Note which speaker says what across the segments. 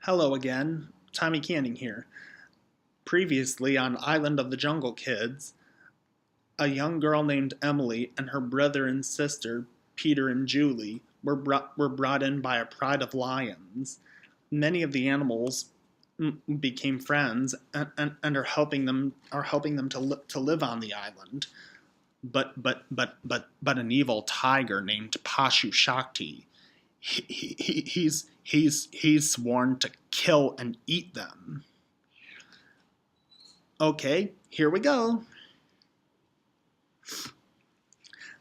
Speaker 1: Hello again, Tommy Canning here. Previously on Island of the Jungle Kids, a young girl named Emily and her brother and sister, Peter and Julie, were brought in by a pride of lions. Many of the animals became friends and are helping them to live on the island. But an evil tiger named Pashu Shakti, he's sworn to kill and eat them. Okay, here we go.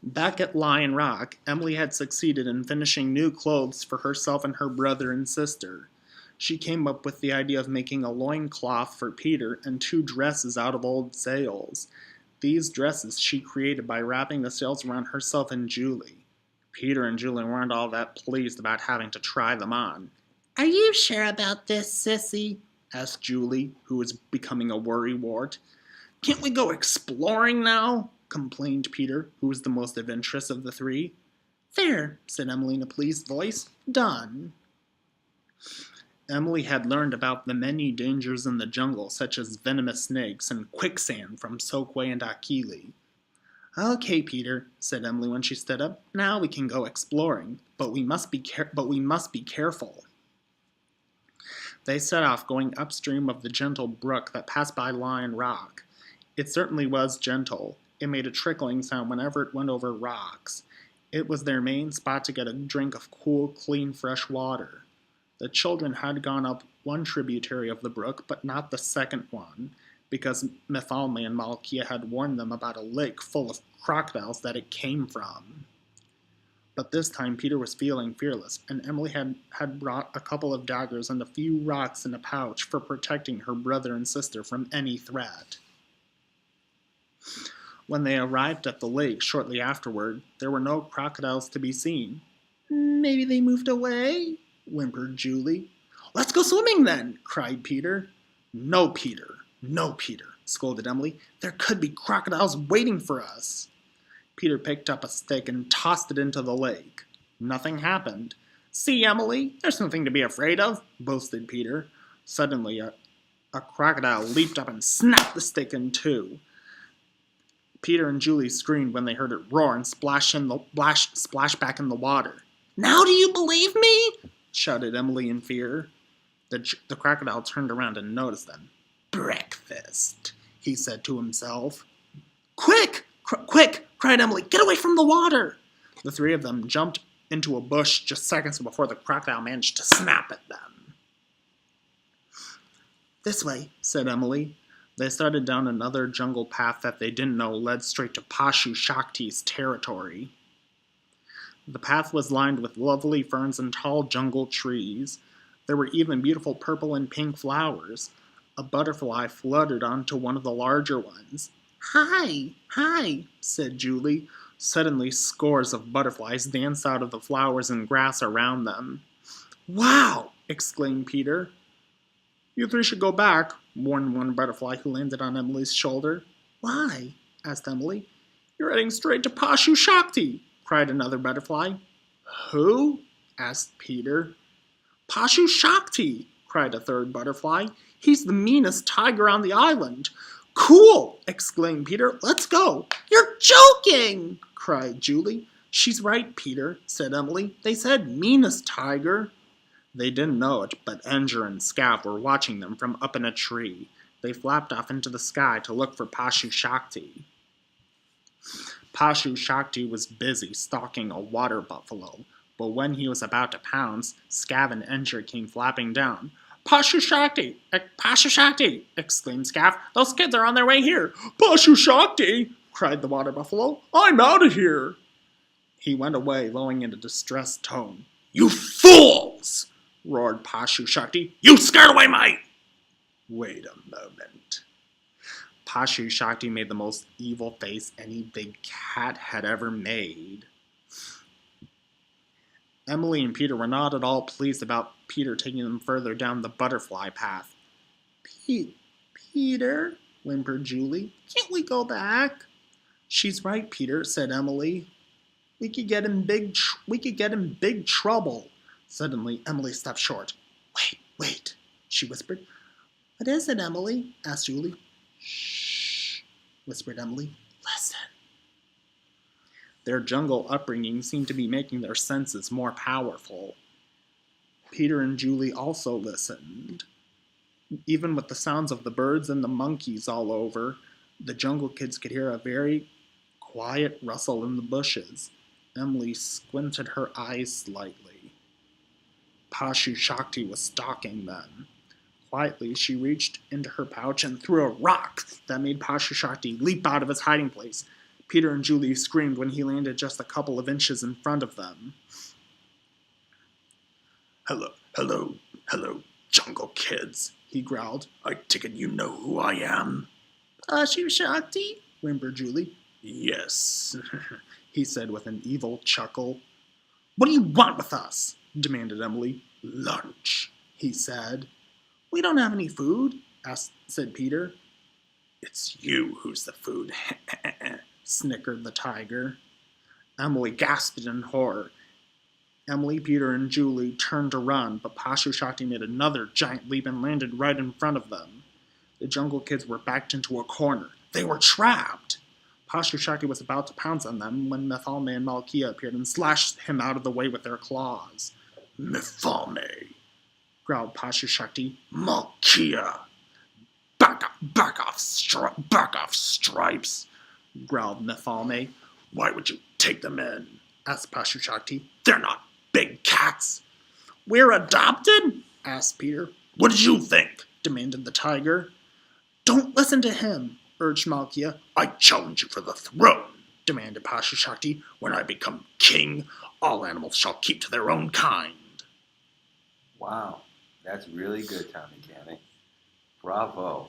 Speaker 1: Back at Lion Rock, Emily had succeeded in finishing new clothes for herself and her brother and sister. She came up with the idea of making a loincloth for Peter and two dresses out of old sails. These dresses she created by wrapping the sails around herself and Julie. Peter and Julie weren't all that pleased about having to try them on. "Are you sure about this, sissy?" asked Julie, who was becoming a worrywart. "Can't we go exploring now?" complained Peter, who was the most adventurous of the three. "There," said Emily in a pleased voice. "Done." Emily had learned about the many dangers in the jungle, such as venomous snakes and quicksand from Sokwe and Akili. "Okay, Peter," said Emily when she stood up. "Now we can go exploring, but we must be careful." They set off, going upstream of the gentle brook that passed by Lion Rock. It certainly was gentle. It made a trickling sound whenever it went over rocks. It was their main spot to get a drink of cool, clean, fresh water. The children had gone up one tributary of the brook, but not the second one, because Mifalme and Malkia had warned them about a lake full of crocodiles that it came from. But this time Peter was feeling fearless, and Emily had brought a couple of daggers and a few rocks in a pouch for protecting her brother and sister from any threat. When they arrived at the lake shortly afterward, there were no crocodiles to be seen. "Maybe they moved away," whimpered Julie. "Let's go swimming then," cried Peter. No, Peter, scolded Emily. "There could be crocodiles waiting for us." Peter picked up a stick and tossed it into the lake. Nothing happened. "See, Emily, there's nothing to be afraid of," boasted Peter. Suddenly, a crocodile leaped up and snapped the stick in two. Peter and Julie screamed when they heard it roar and splash back in the water. "Now do you believe me?" shouted Emily in fear. The crocodile turned around and noticed them. "Breakfast," he said to himself. "Quick! Quick!" cried Emily. "Get away from the water!" The three of them jumped into a bush just seconds before the crocodile managed to snap at them. "This way," said Emily. They started down another jungle path that they didn't know led straight to Pashu Shakti's territory. The path was lined with lovely ferns and tall jungle trees. There were even beautiful purple and pink flowers. A butterfly fluttered onto one of the larger ones. Hi, said Julie. Suddenly, scores of butterflies danced out of the flowers and grass around them. "Wow!" exclaimed Peter. "You three should go back," warned one butterfly who landed on Emily's shoulder. "Why?" asked Emily. "You're heading straight to Pashu Shakti," cried another butterfly. "Who?" asked Peter. "Pashu Shakti," cried a third butterfly. "He's the meanest tiger on the island." "Cool!" exclaimed Peter. "Let's go." "You're joking!" cried Julie. "She's right, Peter," said Emily. "They said meanest tiger." They didn't know it, but Enger and Scav were watching them from up in a tree. They flapped off into the sky to look for Pashu Shakti. Pashu Shakti was busy stalking a water buffalo, but when he was about to pounce, Scav and Enger came flapping down. "Pashu Shakti! Pashu Shakti!" exclaimed Scav. "Those kids are on their way here!" "Pashu Shakti!" cried the water buffalo. "I'm out of here!" He went away, lowering in a distressed tone. "You fools!" roared Pashu Shakti. "You scared away my—" Wait a moment. Pashu Shakti made the most evil face any big cat had ever made. Emily and Peter were not at all pleased about Peter taking them further down the butterfly path. Peter, whimpered Julie, "can't we go back?" "She's right, Peter," said Emily. We could get in big trouble." Suddenly, Emily stopped short. Wait, she whispered. What is it, Emily? Asked Julie. Shh, whispered Emily. Listen. Their jungle upbringing seemed to be making their senses more powerful. Peter and Julie also listened. Even with the sounds of the birds and the monkeys all over, the jungle kids could hear a very quiet rustle in the bushes. Emily squinted her eyes slightly. Pashu Shakti was stalking them. Quietly, she reached into her pouch and threw a rock that made Pashu Shakti leap out of his hiding place. Peter and Julie screamed when he landed just a couple of inches in front of them. Hello, jungle kids, he growled. I take it you know who I am. Pashu Shakti, whimpered Julie. Yes, he said with an evil chuckle. What do you want with us? Demanded Emily. Lunch, he said. We don't have any food, said Peter. It's you who's the food, snickered the tiger. Emily gasped in horror. Emily, Peter, and Julie turned to run, but Pashu Shakti made another giant leap and landed right in front of them. The jungle kids were backed into a corner. They were trapped. Pashu Shakti was about to pounce on them when Mephalme and Malkia appeared and slashed him out of the way with their claws. Mephalme, growled Pashu Shakti. Malkia! Back off, Stripes, growled Mephalme. Why would you take them in? Asked Pashu Shakti. They're not big cats. We're adopted? Asked Peter. What did you think? Demanded the tiger. Don't listen to him, urged Malkia. I challenge you for the throne, demanded Pashu Shakti. When I become king, all animals shall keep to their own kind.
Speaker 2: Wow, that's really good, Tommy Canning. Bravo.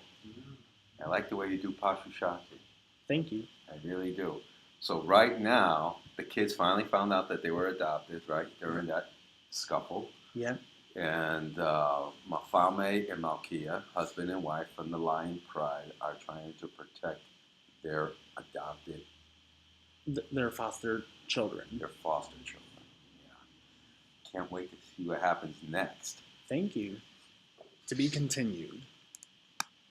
Speaker 2: I like the way you do Pashu Shakti.
Speaker 1: Thank you.
Speaker 2: I really do. So right now, the kids finally found out that they were adopted, right? They were in that scuffle.
Speaker 1: Yeah.
Speaker 2: And Mafame and Malkia, husband and wife from the Lion Pride, are trying to protect their adopted...
Speaker 1: Their foster children.
Speaker 2: Their foster children, yeah. Can't wait to see what happens next.
Speaker 1: Thank you. To be continued.